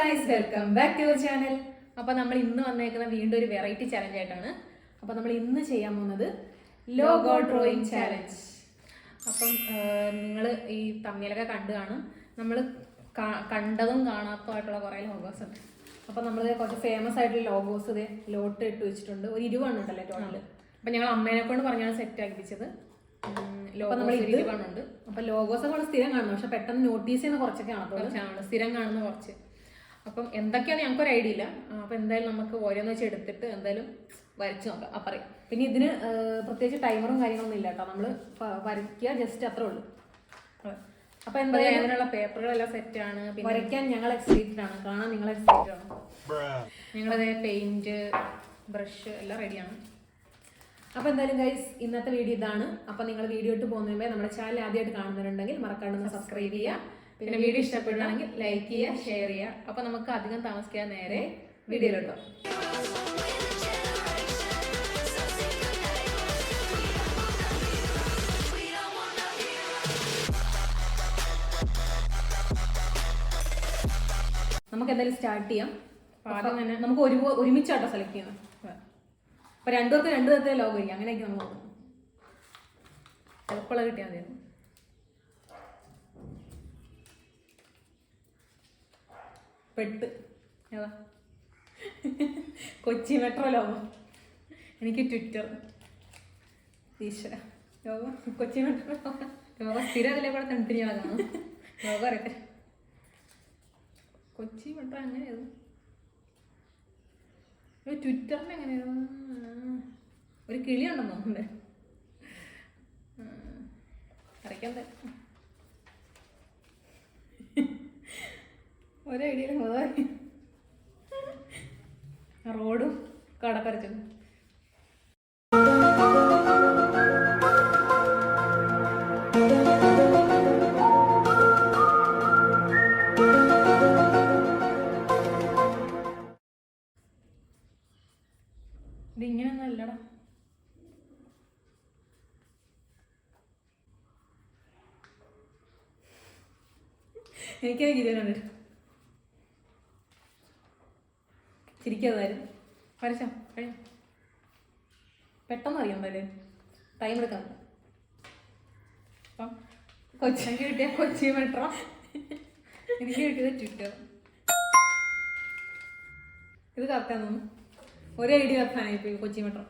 Guys, welcome back to your channel. അപ്പോൾ നമ്മൾ ഇന്ന് വന്നേക്കുന്ന വീണ്ടും ഒരു വെറൈറ്റി ചാലഞ്ച് ആയിട്ടാണ്. അപ്പോൾ നമ്മൾ ഇന്ന് ചെയ്യാൻ പോകുന്നത് ലോഗോ ഡ്രോയിങ് ചാലഞ്ച്. അപ്പം നിങ്ങൾ ഈ തമ്മിലൊക്കെ കണ്ടു കാണും. നമ്മൾ കണ്ടതും കാണാത്തതുമായിട്ടുള്ള കുറേ ലോഗോസ് ഉണ്ട്. അപ്പോൾ നമ്മൾ കുറച്ച് ഫേമസ് ആയിട്ടുള്ള ലോഗോസ് ഇത് ലോട്ട് ഇട്ട് വെച്ചിട്ടുണ്ട്. ഒരു 20 ഉണ്ടല്ലേ ടോട്ടല്. അപ്പം ഞങ്ങൾ അമ്മേനെ കൊണ്ട് പറഞ്ഞാണ് സെറ്റ് ആക്കിപ്പിച്ചത്. ഉണ്ട്. അപ്പൊ ലോഗോസ് ഒക്കെ സ്ഥിരം കാണുന്നു, പക്ഷെ പെട്ടെന്ന് നോട്ടീസ് ചെയ്യുന്ന കുറച്ചൊക്കെ കാണത്തുള്ളൂ. സ്ഥിരം കാണുന്ന കുറച്ച്. അപ്പം എന്തൊക്കെയാണ് ഞങ്ങൾക്ക് ഒരു ഐഡിയ ഇല്ല. അപ്പൊ എന്തായാലും നമുക്ക് ഓരോന്ന് വെച്ച് എടുത്തിട്ട് എന്തായാലും വരച്ച് നോക്കാം. അപ്പം അറിയാം. പിന്നെ ഇതിന് പ്രത്യേകിച്ച് ടൈമറും കാര്യങ്ങളൊന്നും ഇല്ല കേട്ടോ. നമ്മള് വരയ്ക്കുക ജസ്റ്റ് അത്രേ ഉള്ളൂ. അപ്പൊ എന്തായാലും അതിനുള്ള പേപ്പറുകളെല്ലാം സെറ്റ് ആണ്. വരയ്ക്കാൻ ഞങ്ങൾ എക്സൈറ്റഡ് ആണ്, കാണാൻ നിങ്ങൾ എക്സൈറ്റഡ് ആണ്. ഞങ്ങളത് പെയിന്റ് ബ്രഷ് എല്ലാം റെഡിയാണ്. അപ്പോൾ എന്തായാലും ഗൈസ്, ഇന്നത്തെ വീഡിയോ ഇതാണ്. അപ്പോൾ നിങ്ങൾ വീഡിയോ ഇട്ട് പോകുന്നതിന് നമ്മുടെ ചാനൽ ആദ്യമായിട്ട് കാണുന്നവരുണ്ടെങ്കിൽ മറക്കാണ്ട് സബ്സ്ക്രൈബ് ചെയ്യുക. പിന്നെ വീഡിയോ ഇഷ്ടപ്പെടുകയാണെങ്കിൽ ലൈക്ക് ചെയ്യുക, ഷെയർ ചെയ്യുക. അപ്പോൾ നമുക്ക് അധികം താമസിക്കാൻ നേരെ വീഡിയോയിലോട്ടോ. നമുക്ക് എന്തായാലും സ്റ്റാർട്ട് ചെയ്യാം. ആദ്യം തന്നെ നമുക്ക് ഒരുമിച്ചാട്ടോ സെലക്ട് ചെയ്യണം. അപ്പൊ രണ്ടുപേർക്ക് രണ്ടു തരത്തിലെ ലോഗോ ഇരിക്കും. അങ്ങനെയൊക്കെ നമ്മൾ നോക്കണം. എളുപ്പമുള്ള കിട്ടിയാൽ മതിയായിരുന്നു. പെട്ട് ഏതാ? Kochi metro logo. എനിക്ക് ട്വിറ്റർ. ഈശ്വര ലോഗോ കൊച്ചി മെട്രോ ലോഗോ സ്ഥിരം അതിലെ കൂടെ കണ്ടിന്യൂ ആകാം. ലോഗോ അറിയട്ടെ. കൊച്ചി മെട്രോ എങ്ങനെയായിരുന്നു? ട്വിറ്ററിന് എങ്ങനെയായിരുന്നു? ഒരു കിളി ഉണ്ടെന്ന് തോന്നുന്നുണ്ട്. അറിയിക്കാൻ ഒരു ഐഡിയ. റോഡും കടക്കരച്ചും. ഇതിങ്ങനെയൊന്നും അല്ലടാ. എനിക്കത് കിരിയാനുണ്ട്. ചിരിക്കാതായിരുന്നു. വരച്ചോ കഴിഞ്ഞു. പെട്ടെന്ന് അറിയാം. എന്തായാലും ടൈം എടുക്കാം. അപ്പം കൊച്ചിക്ക് കിട്ടിയ കൊച്ചി മെട്രോ, എനിക്ക് കിട്ടിയത് ട്വിറ്റർ. ഇത് കറക്റ്റാന്ന് തോന്നുന്നു. ഒരു ഐഡിയ കറക്റ്റാണ് ഇപ്പോൾ കൊച്ചി മെട്രോ.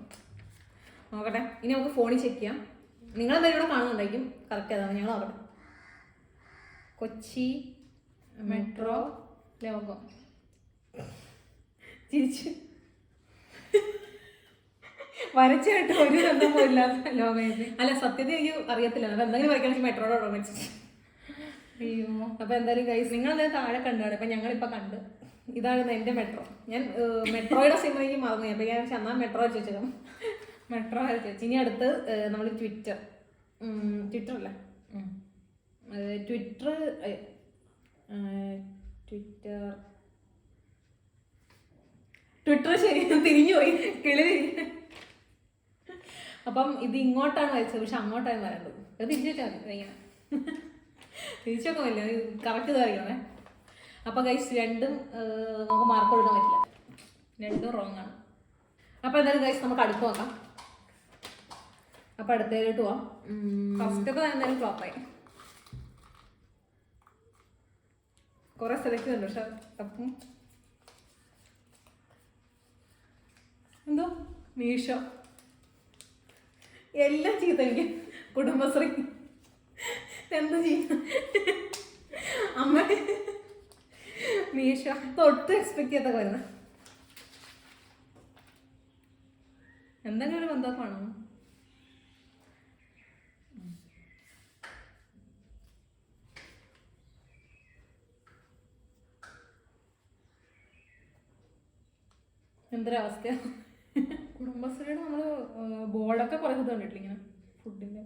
നോക്കട്ടെ, ഇനി നമുക്ക് ഫോണിൽ ചെക്ക് ചെയ്യാം. നിങ്ങളെന്തായാലും ഇവിടെ കാണുന്നുണ്ടായിരിക്കും. കറക്റ്റ് അതാണ്. ഞങ്ങൾ നോക്കട്ടെ. Kochi metro logo. ചിരിച്ചു വരച്ചായിട്ട് ഒരു ബന്ധമോ ഇല്ലാത്ത ലോഗോ. അല്ല, സത്യത്തിൽ എനിക്ക് അറിയത്തില്ല. അപ്പൊ എന്തെങ്കിലും വരയ്ക്കണമെങ്കിൽ മെട്രോയുടെ ഓർമ്മ. അയ്യോ. അപ്പൊ എന്തായാലും ഗൈസ്, നിങ്ങളെന്തായാലും താഴെ കണ്ടാണ്. അപ്പൊ ഞങ്ങളിപ്പോ കണ്ട്. ഇതാണ് എന്റെ മെട്രോ. ഞാൻ മെട്രോയുടെ സിനിമ എനിക്ക് മറന്നു. അപ്പൊ ഞാൻ എന്നാ മെട്രോ വരച്ച് വെച്ചേക്കാം. മെട്രോ വരച്ച് വെച്ച്. ഇനി അടുത്ത് നമ്മൾ ട്വിറ്റർ അല്ല ട്വിറ്റർ ശരി തിരിഞ്ഞു പോയി. കിളി തിരിഞ്ഞു. അപ്പം ഇത് ഇങ്ങോട്ടാണ് വരച്ചത്, പക്ഷെ അങ്ങോട്ടാണ് വരേണ്ടത്. അത് തിരിച്ചു വെച്ചാൽ മതി. ഇങ്ങനെ തിരിച്ചൊക്കെ ഇല്ല, കറക്റ്റ് ഇത് വരയ്ക്കണേ. അപ്പൊ ഗൈസ്, രണ്ടും നമുക്ക് മാർക്ക് കൊടുക്കാൻ പറ്റില്ല. രണ്ടും റോങ് ആണ്. അപ്പൊ എന്തായാലും ഗൈസ്, നമുക്ക് അടുത്ത് നോക്കാം. അപ്പൊ അടുത്തതിലോട്ട് പോവാം. ഫസ്റ്റ് ഒക്കെ എന്തായാലും ഫ്ലോപ്പായി. കുറെ സെലക്ട് ചെയ്യുന്നുണ്ട്, പക്ഷെ അപ്പം എന്തോ മീഷോ എല്ലാം ചെയ്ത. എനിക്ക് കുടുംബശ്രീ എന്താ ചെയ്യ അമ്മ മീഷോ തൊട്ട് എക്സ്പെക്ട് ചെയ്യാത്തൊക്കെ വരുന്ന എന്തെങ്കിലും ഒരു ബന്ധമൊക്കെ വേണം. എന്തൊരവസ്ഥ. കുടുംബശ്രീയുടെ നമ്മൾ ബോർഡൊക്കെ കുറേ ഇത് കണ്ടിട്ടില്ല ഇങ്ങനെ ഫുഡിൻ്റെ.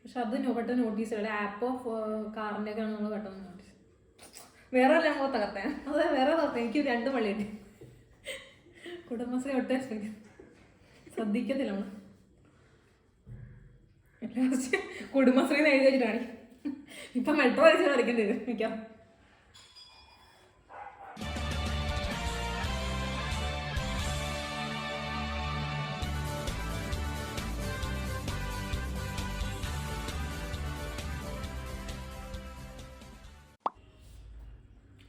പക്ഷെ അത് പെട്ടെന്ന് നോട്ടീസ് ചെയ്യില്ല. ആപ്പ് ഓഫ് കാറിൻ്റെ ഒക്കെയാണ് നമ്മൾ പെട്ടെന്ന് നോട്ടീസ്. വേറെ അല്ല ഞങ്ങൾ തകർത്തേ. അതെ, വേറെ തകർത്തേ. എനിക്ക് 2 പള്ളിയുണ്ട്. കുടുംബശ്രീ ഒട്ടും ശ്രദ്ധിക്കത്തില്ല നമ്മൾ. കുടുംബശ്രീന്ന് എഴുതി വെച്ചിട്ടാണ്. ഇപ്പൊ മെട്രോ അടിച്ച് കളിക്കേണ്ടി വരും മിക്കാം.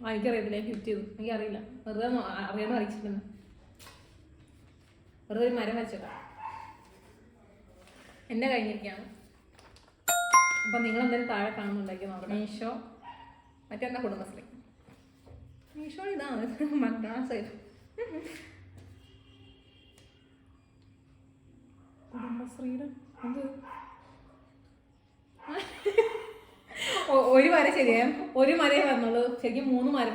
എനിക്കറിയത്തില്ല, ഞാൻ ക്വിറ്റ് ചെയ്തു. എനിക്കറിയില്ല, വെറുതെ അറിയാൻ അറിയിച്ചിട്ടുണ്ട്. വെറുതെ ഒരു മരം വരച്ചേക്കാം. എന്നെ കഴിഞ്ഞിരിക്കുകയാണ്. അപ്പം നിങ്ങളെന്തായാലും താഴെ കാണുന്നുണ്ടാക്കി നോക്കണം. മീഷോ മറ്റെന്താ കുടുംബശ്രീ. മീഷോ ഇതാണ് മക്ഡോണൾഡ്സ് ആയിരുന്നു. കുടുംബശ്രീയുടെ എന്ത് ഒരു മരം ശരിയാ, ഒരു മരേ വന്നുള്ളൂ. ശരിക്കും 3 മരം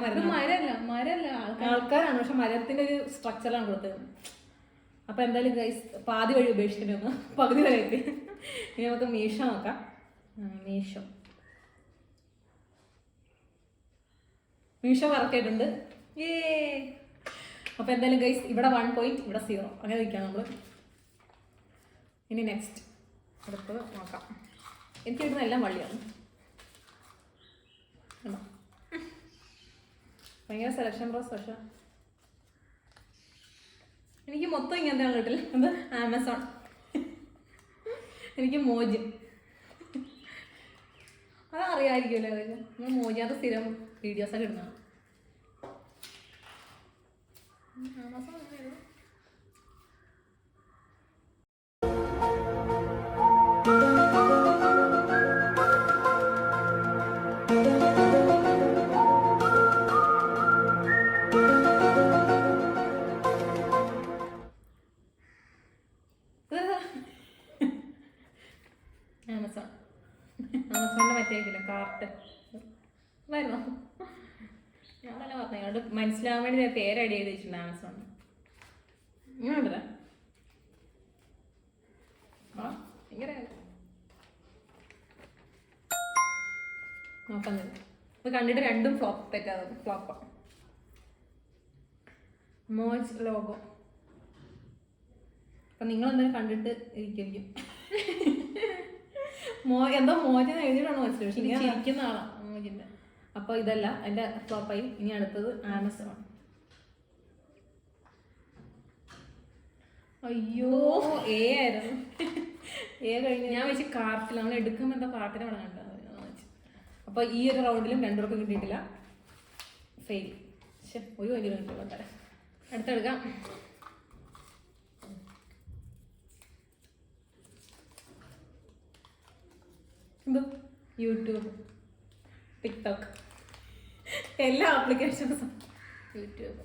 മരല്ല ആൾക്കാരാണ്. പക്ഷെ മരത്തിന്റെ ഒരു സ്ട്രക്ചറാണ് കൊടുത്തത്. അപ്പൊ എന്തായാലും ഗൈസ് പാതി വഴി ഉപേക്ഷിക്കേണ്ടി വന്നു, പകുതി വരെ എത്തി. ഇനി നമുക്ക് മീഷോ നോക്കാം. മീഷോ വർക്ക് ആയിട്ടുണ്ട്. അപ്പൊ എന്തായാലും ഗൈസ് ഇവിടെ 1 പോയിന്റ്, ഇവിടെ 0, അങ്ങനെ നിൽക്കാം നമ്മള്. ഇനി നെക്സ്റ്റ് അടുത്തത് നോക്കാം. എനിക്ക് ഇടുന്ന എല്ലാം വള്ളിയാണ്. ഭയങ്കര സെലക്ഷൻ പ്രോസസ്. പക്ഷെ എനിക്ക് മൊത്തം ഇങ്ങനത്തെയാണ് കിട്ടില്ല. അത് ആമസോൺ, എനിക്ക് മോജ്, അതറിയാമായിരിക്കുമല്ലോ. അതൊക്കെ നമ്മൾ മോജിനകത്ത് സ്ഥിരം വീഡിയോസൊക്കെ ഇടുന്നതാണ്. ആമസോൺ അങ്ങനെയായിരുന്നു. ആമസോണിന്റെ മറ്റേ ഇതില്ല കാർട്ട് വരുന്നോ? ഞാൻ തന്നെ പറഞ്ഞു അത് മനസ്സിലാവാൻ വേണ്ടി പേര് ഐഡിയ ചെയ്ത് വെച്ചിട്ടുണ്ട് ആമസോണിന്. ഇങ്ങനെ ഉണ്ടല്ലേ ഭയങ്കര നോക്കാൻ തന്നെ. ഇത് കണ്ടിട്ട് രണ്ടും ഫ്ലോപ്പാണ്. മോജ് ലോഗോ. അപ്പൊ നിങ്ങളെന്തായാലും കണ്ടിട്ട് ഇരിക്കും. എന്തോ മോചനം എഴുതിയിട്ടാണ് മനസ്സിലായി. പക്ഷെ ഇങ്ങനെ ചിരിക്കുന്ന ആളാണ് മോജിന്റെ. അപ്പൊ ഇതല്ല, അതിന്റെ ഫ്ലോപ്പായി. ഇനി അടുത്തത് ആമസോൺ. അയ്യോ ആയിരുന്നു. കഴിഞ്ഞ് ഞാൻ വെച്ച് കാർട്ടിൽ നമ്മൾ എടുക്കുമ്പോൾ എന്താ കാർട്ടിനെ അവിടെ കണ്ടത്. അപ്പൊ ഈ ഒരു റൗണ്ടിലും 2 പേർക്കും കിട്ടിയിട്ടില്ല, ഫെയിൽ. ഒരു വലിയ കിട്ടില്ല. അടുത്തെടുക്കാം. യൂട്യൂബ്, ടിക്ടോക്ക്, എല്ലാ ആപ്ലിക്കേഷൻസും യൂട്യൂബ്.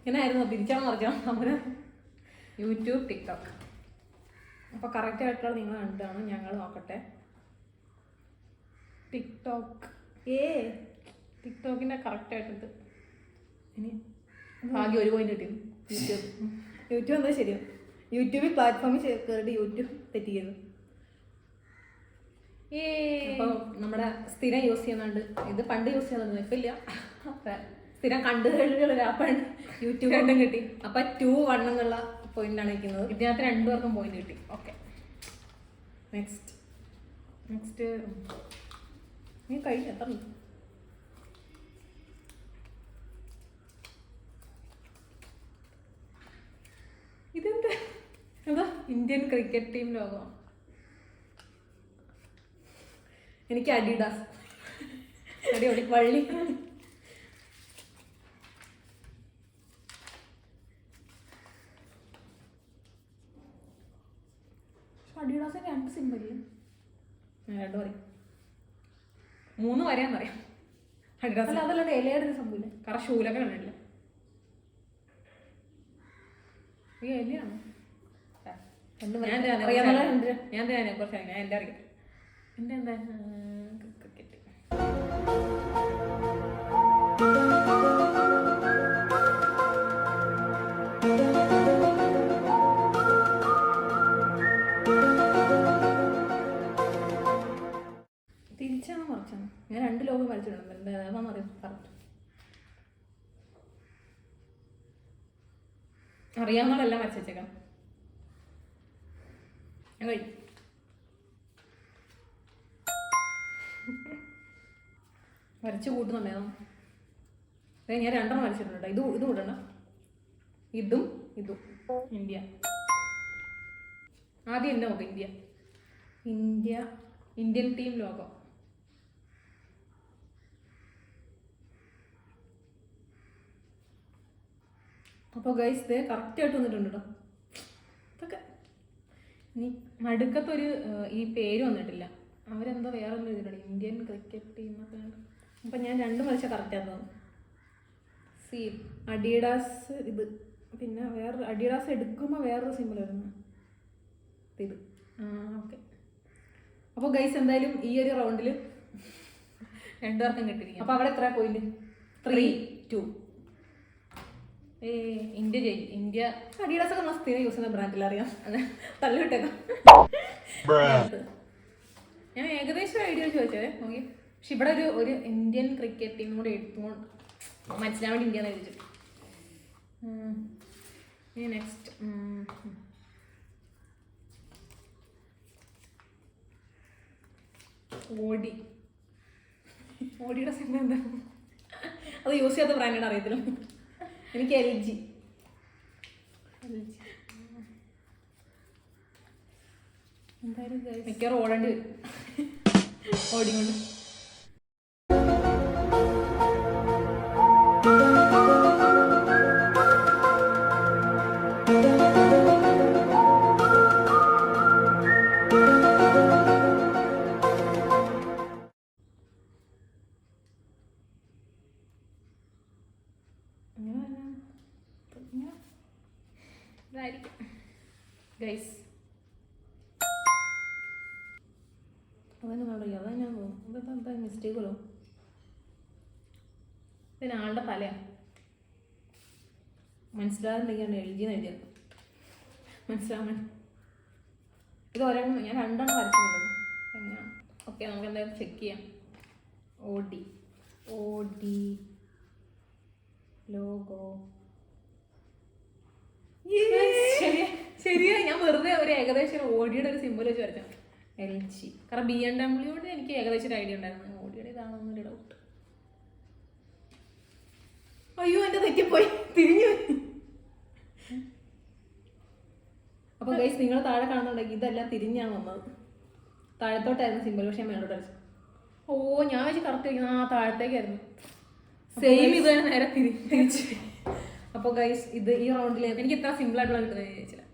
ഇങ്ങനെയായിരുന്നു, തിരിച്ചാൽ മറിച്ചാൽ നമ്മൾ യൂട്യൂബ്, ടിക്ടോക്ക്. അപ്പോൾ കറക്റ്റ് ആയിട്ടുള്ള നിങ്ങൾ കണ്ടാണ്. ഞങ്ങൾ നോക്കട്ടെ. ടിക്ടോക്കിൻ്റെ കറക്റ്റ് ആയിട്ടുണ്ട്. ഇനി ഭാഗ്യം 1 പോയിന്റ് കിട്ടിയിരുന്നു. യൂട്യൂബ് എന്താ ശരിയാണ്. യൂട്യൂബിൽ പ്ലാറ്റ്ഫോമിൽ കയറിയിട്ട് യൂട്യൂബ് തെറ്റിയിരുന്നു. അപ്പോൾ നമ്മുടെ സ്ഥിരം യൂസ് ചെയ്യുന്നുണ്ട്. ഇത് പണ്ട് യൂസ് ചെയ്യുന്നുണ്ട്, ഇപ്പം ഇല്ല. സ്ഥിരം കണ്ടു കഴിഞ്ഞൊരു ആപ്പാണ് യൂട്യൂബ്. 2 കിട്ടി. അപ്പം 2-1 എന്നുള്ള പോയിന്റാണ് ഇരിക്കുന്നത്. ഇതിനകത്ത് 2 പേർക്കും പോയിന്റ് കിട്ടി. ഓക്കെ, നെക്സ്റ്റ് നീ കഴിഞ്ഞു. എത്ര ഇതെന്താ? എന്താ ഇന്ത്യൻ ക്രിക്കറ്റ് ടീം ലോഗോ. എനിക്ക് അഡിഡാസ്, അടിപൊളി വള്ളി. അഡിഡാസ് 2 സിമ്പിൾ, 2 പറയും, 3 വരെയാന്നറിയാം. അഡിഡാസ് അല്ല, അതല്ലാണ്ട് ഇലയുടെ സംഭവമില്ല. കാരണം ഷൂലൊക്കെ കണ്ടിട്ടില്ല. ഈ ഇലയാണ് ഞാൻ കുറച്ച് ഞാൻ എൻ്റെ അറിയാം. എൻ്റെ എന്താ ക്രിക്കറ്റ്. തിരിച്ചാണ് മറിച്ചാണ്. ഞാൻ 2 ലോഗോ വരച്ചിട്ടുണ്ട്. എന്താ ഏതാണെന്ന് അറിയാം കറക്റ്റ്. അറിയാവുന്നതെല്ലാം വരച്ചേക്കാം. ഞാൻ കഴിക്കും. വരച്ച് കൂട്ടുന്നുണ്ടായിരുന്നു. ഞാൻ 2 വരച്ചിട്ടുണ്ട്. ഇത് കൂട്ടണ്ട. ഇതും ഇന്ത്യ. ആദ്യം എന്നെ നോക്കാം. Indian team logo. അപ്പോൾ ഗൈസ് ഇത് കറക്റ്റായിട്ട് വന്നിട്ടുണ്ട് കേട്ടോ. ഇതൊക്കെ ഇനി നടുക്കത്തൊരു ഈ പേര് വന്നിട്ടില്ല. അവരെന്തോ വേറെ ഒന്നും എഴുതിയിട്ടുണ്ട്. ഇന്ത്യൻ ക്രിക്കറ്റ് ടീം എന്നൊക്കെ. അപ്പം ഞാൻ 2 വരച്ചാൽ കറക്റ്റാന്ന് തോന്നുന്നു. അഡിഡാസ്. ഇത് പിന്നെ വേറെ അഡിഡാസ് എടുക്കുമ്പോൾ വേറൊരു സിമ്പിൾ വരുന്നു. ഇത് ഓക്കെ. അപ്പോൾ ഗൈസ് എന്തായാലും ഈ ഒരു റൗണ്ടിൽ 2 പേർക്കും കിട്ടിയിരിക്കും. അപ്പോൾ അവിടെ എത്ര പോയിന്റ്? 3-2. ഇന്ത്യ ജയിക്കും. ഇന്ത്യ അഡിഡാസ് ഒക്കെ നമ്മൾ സ്ഥിരം യൂസ് ചെയ്യുന്ന ബ്രാൻഡിൽ അറിയാം. അതെ, തള്ളിവിട്ടേക്കാം. ഞാൻ ഏകദേശം ഐഡിയ ചോദിച്ചേ നോക്കി. പക്ഷെ ഇവിടെ ഒരു ഇന്ത്യൻ ക്രിക്കറ്റ് ടീം കൂടെ എടുത്തുകൊണ്ട് മനസ്സിലാൻ വേണ്ടി ഇന്ത്യ എന്ന് എഴുതിച്ചിട്ട്. നെക്സ്റ്റ് ഓടിയുടെ സിനിമ എന്താ? അത് യൂസ് ചെയ്യാത്ത ബ്രാൻഡാണ് അറിയത്തില്ല എനിക്ക്. LG എന്തായാലും മിക്കവാറും ഓടേണ്ടി വരും. ഓടിക്കൊണ്ട് ഗൈസ് അതന്നെ പറയുക. അതന്നെ തോന്നുന്നു. എന്താ മിസ്റ്റേക്കുള്ളൂ. പിന്നെ ആളുടെ തലയാണ് മനസ്സിലാകുന്നുണ്ടെങ്കിൽ LG എന്ന് എഴുതിയത് മനസ്സിലാവണം. ഇത് ഒരെണ്ണം ഞാൻ 2 വരച്ചിട്ടുണ്ടല്ലോ. എങ്ങനെയാണ്? ഓക്കെ, നമുക്ക് എന്തായാലും ചെക്ക് ചെയ്യാം. ഓടി ലോഗോ ശരിയാ. ഞാൻ വെറുതെ ഒരു ഏകദേശം ഓടിയുടെ ഒരു സിമ്പിൾ വെച്ച് വരച്ചാൽ LG. കാരണം BMW എനിക്ക് ഏകദേശം ഒരു ഐഡിയ ഉണ്ടായിരുന്നു. ഓടിയുടെ ഇതാണെന്നൊരു ഡൗട്ട്. അയ്യോ, എൻ്റെ തെറ്റിപ്പോയി, തിരിഞ്ഞു. അപ്പൊ ഗൈസ് നിങ്ങൾ താഴെ കാണുന്നുണ്ടെങ്കിൽ ഇതെല്ലാം തിരിഞ്ഞാണ് വന്നത്. താഴത്തോട്ടായിരുന്നു സിമ്പിൾ, പക്ഷെ ഞാൻ മേലോട്ട് വരച്ചു. ഞാൻ വെച്ച് കറക്റ്റ് വയ്ക്കുന്നു. താഴത്തേക്കായിരുന്നു. സെയിം ഇത് തന്നെ നേരെ തിരിച്ചു. അപ്പോൾ ഗൈസ് ഇത് ഈ റൗണ്ടിൽ എനിക്ക് ഇത്ര സിമ്പിൾ ആയിട്ടുള്ള കിട്ടുന്നത് ചോദിച്ചില്ല.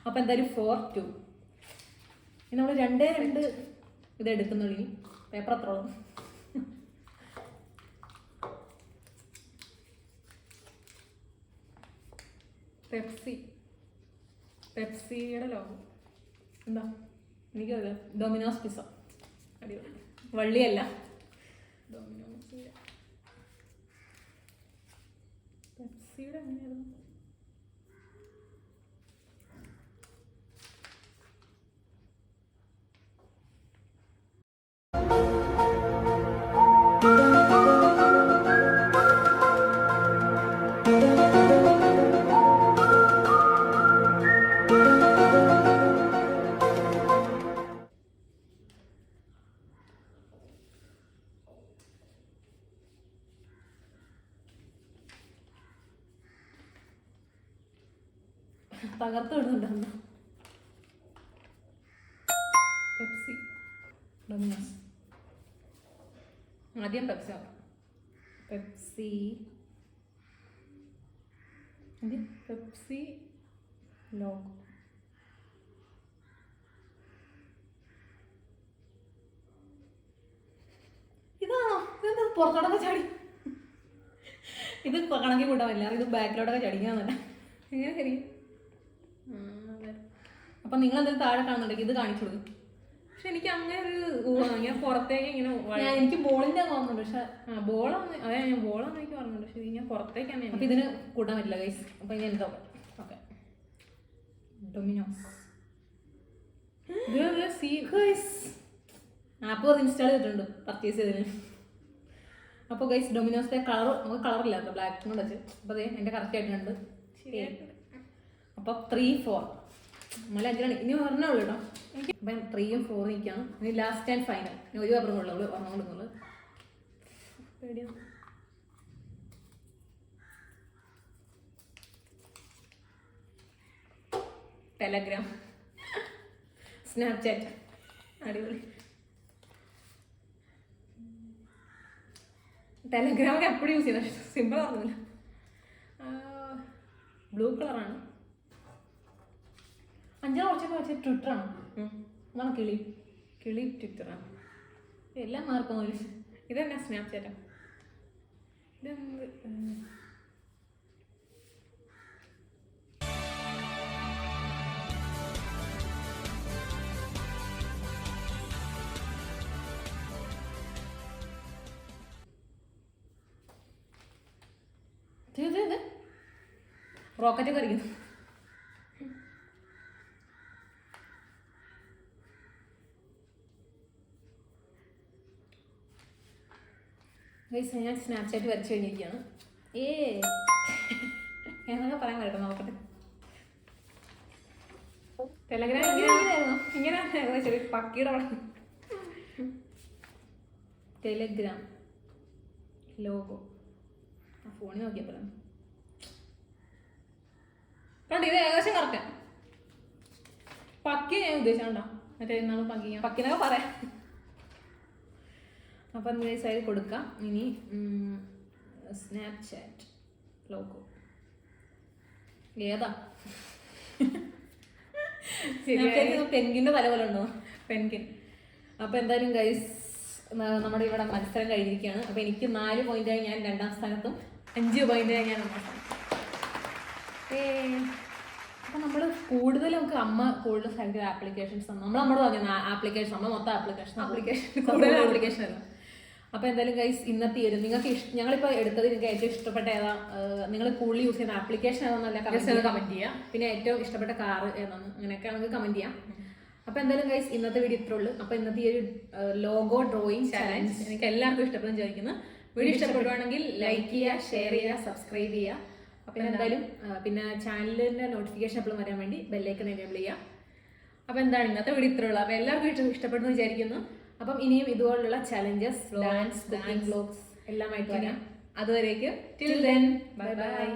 അപ്പോൾ എന്തായാലും 4-2. ഇനി നമ്മൾ 2 ഇത് എടുക്കുന്നുള്ളൂ. ഇനി പേപ്പർ അത്ര ഉള്ളൂ. പെപ്സിയുടെ ലോഗോ എന്താ? എനിക്കറിയാം. Domino's pizza. അടിപൊളി. വള്ളിയല്ല, ഡൊമിനോസ്. പെപ്സിയുടെ എങ്ങനെയായിരുന്നു? തകർത്ത് വിടുന്നുണ്ടെന്ന്. Pepsi, Domino's. ആദ്യം പെപ്സി ലോഗോ. ഇതാണോ? ഇതെന്താ പുറത്തോടൊക്കെ ചാടി? ഇത് കണക്കി കൂട്ടാൻ പറ്റില്ല. ഇത് ബാക്കിലോട്ടൊക്കെ ചടിക്കാന്നല്ല. എങ്ങനെ ശരി? അപ്പം നിങ്ങൾ എന്തെങ്കിലും താഴെ കാണുന്നുണ്ടെങ്കിൽ ഇത് കാണിച്ചു കൊടുക്കും. പക്ഷെ എനിക്ക് അങ്ങനെ ഒരു ഞാൻ പുറത്തേക്ക് ഇങ്ങനെ എനിക്ക് ബോളിൻ്റെ തോന്നുന്നുണ്ട്. പക്ഷെ ബോളാന്ന് അതെ, ഞാൻ ബോളാന്ന് എനിക്ക് പറഞ്ഞിട്ടുണ്ട്. പക്ഷെ ഞാൻ പുറത്തേക്കാണ്. അപ്പം ഇതിന് കൂട്ടാൻ പറ്റില്ല ഗൈസ്. അപ്പം ഇനി എന്താ? Okay, dominoes. ആപ്പ് അത് ഇൻസ്റ്റാൾ ചെയ്തിട്ടുണ്ട് പർച്ചേസ് ചെയ്തതിന്. അപ്പോൾ ഗൈസ് ഡൊമിനോസിൻ്റെ കളർ നമുക്ക് കളറില്ല കേട്ടോ, ബ്ലാക്ക് കൊണ്ട് വെച്ച്. അപ്പോൾ അതെ എൻ്റെ കറക്റ്റ് ആയിട്ടുണ്ട്. അപ്പോൾ 3, 4 നമ്മൾ 5 ഇനി പറഞ്ഞേ ഉള്ളൂ കേട്ടോ. അപ്പം 3ഉം 4ഉം നിൽക്കുകയാണ്. ഇനി ലാസ്റ്റ് ആൻഡ് ഫൈനൽ. ഇനി ഒരു പേപ്പറും ഉള്ളൂ, അവള് പറഞ്ഞു കൊടുക്കുന്നുള്ളൂ. പേടിയാണ്. ടെലഗ്രാം, സ്നാപ്ചാറ്റ്, അടിപൊളി. ടെലഗ്രാം എപ്പോഴും യൂസ് ചെയ്യുന്നത്, സിമ്പിൾ പറഞ്ഞില്ല. ബ്ലൂ കളറാണ്. 5 കുറച്ചൊക്കെ വെച്ച് ട്വിറ്ററാണ്. അതാണ് കിളി ട്വിറ്ററാണ്. എല്ലാം മാർക്കും ഇതെന്നാ സ്നാപ്ചാറ്റാണ്. ഇതെന്ത് റോക്കറ്റൊക്കെ അടിക്കുന്നു. ഞാൻ സ്നാപ്ചാറ്റ് വരച്ചു കഴിഞ്ഞിരിക്കുകയാണ്. എന്നൊക്കെ പറയാൻ കേട്ടോ, നോക്കട്ടെ. ടെലഗ്രാം ഇങ്ങനെ ചെറിയ പക്കിയുടെ പടം. ടെലഗ്രാം ലോഗോ ഫോണിൽ നോക്കിയപ്പോൾ കണ്ടോ, ഇത് ഏകദേശം കറക്റ്റ്. പക്കി ഞാൻ ഉദ്ദേശിച്ചോണ്ടോ, മറ്റേ എന്നാണ് പക്കിനൊക്കെ പറയാം. അപ്പം സൈഡ് കൊടുക്കാം. ഇനി സ്നാപ്ചാറ്റ് ലോഗോ ഏതാ? പെൻഗിൻ്റെ തല പോലെ ഉണ്ടോ? പെൻഗിൻ. അപ്പം എന്തായാലും ഗൈസ് നമ്മുടെ ഇവിടെ മത്സരം കഴിഞ്ഞിരിക്കുകയാണ്. അപ്പം എനിക്ക് 4 പോയിന്റായി ഞാൻ 2ാം സ്ഥാനത്തും 5 പോയിന്റായി ഞാൻ 1ാം സ്ഥാനത്തും. അപ്പം നമ്മൾ കൂടുതൽ നമുക്ക് കൂടുതൽ സ്ഥലത്ത് ആപ്ലിക്കേഷൻസ് നമ്മൾ പറഞ്ഞ ആപ്ലിക്കേഷൻ നമ്മൾ മൊത്തം കൂടുതൽ ആപ്ലിക്കേഷൻ അല്ല. അപ്പോൾ എന്തായാലും ഗൈസ് ഇന്നത്തെ നിങ്ങൾക്ക് ഞങ്ങളിപ്പോൾ എടുത്തത് നിങ്ങൾക്ക് ഏറ്റവും ഇഷ്ടപ്പെട്ട ഏതാ, നിങ്ങൾ കൂടുതൽ യൂസ് ചെയ്യുന്ന ആപ്ലിക്കേഷൻ ഏതാണെന്നല്ല കമൻറ്റ് ചെയ്യാം. പിന്നെ ഏറ്റവും ഇഷ്ടപ്പെട്ട കാർ ഏതാണെന്ന് അങ്ങനെയൊക്കെ നമുക്ക് കമൻറ്റ് ചെയ്യാം. അപ്പോൾ എന്തായാലും ഗൈസ് ഇന്നത്തെ വീഡിയോ ഇത്രേ ഉള്ളൂ. അപ്പോൾ ഇന്നത്തെ ഈ ഒരു ലോഗോ ഡ്രോയിങ് ചാലഞ്ച് എനിക്ക് എല്ലാവർക്കും ഇഷ്ടപ്പെടുന്നു വിചാരിക്കുന്നു. വീഡിയോ ഇഷ്ടപ്പെടുവാണെങ്കിൽ ലൈക്ക് ചെയ്യുക, ഷെയർ ചെയ്യുക, സബ്സ്ക്രൈബ് ചെയ്യുക. അപ്പോൾ എന്തായാലും പിന്നെ ചാനലിൻ്റെ നോട്ടിഫിക്കേഷൻ എപ്പോഴും വരാൻ വേണ്ടി ബെല്ലൈക്കൺ എനേബിൾ ചെയ്യുക. അപ്പോൾ എന്താണ് ഇന്നത്തെ വീഡിയോ ഇത്രേ ഉള്ളൂ. അപ്പോൾ എല്ലാവർക്കും ഇഷ്ടപ്പെടുന്നു വിചാരിക്കുന്നു. അപ്പം ഇനിയും ഇതുപോലുള്ള ചലഞ്ചസ്, ഡാൻസ്, വ്ലോഗ്സ് എല്ലാമായിട്ട് വരാം. അതുവരേക്ക് ടിൽ ദെൻ ബൈ ബൈ.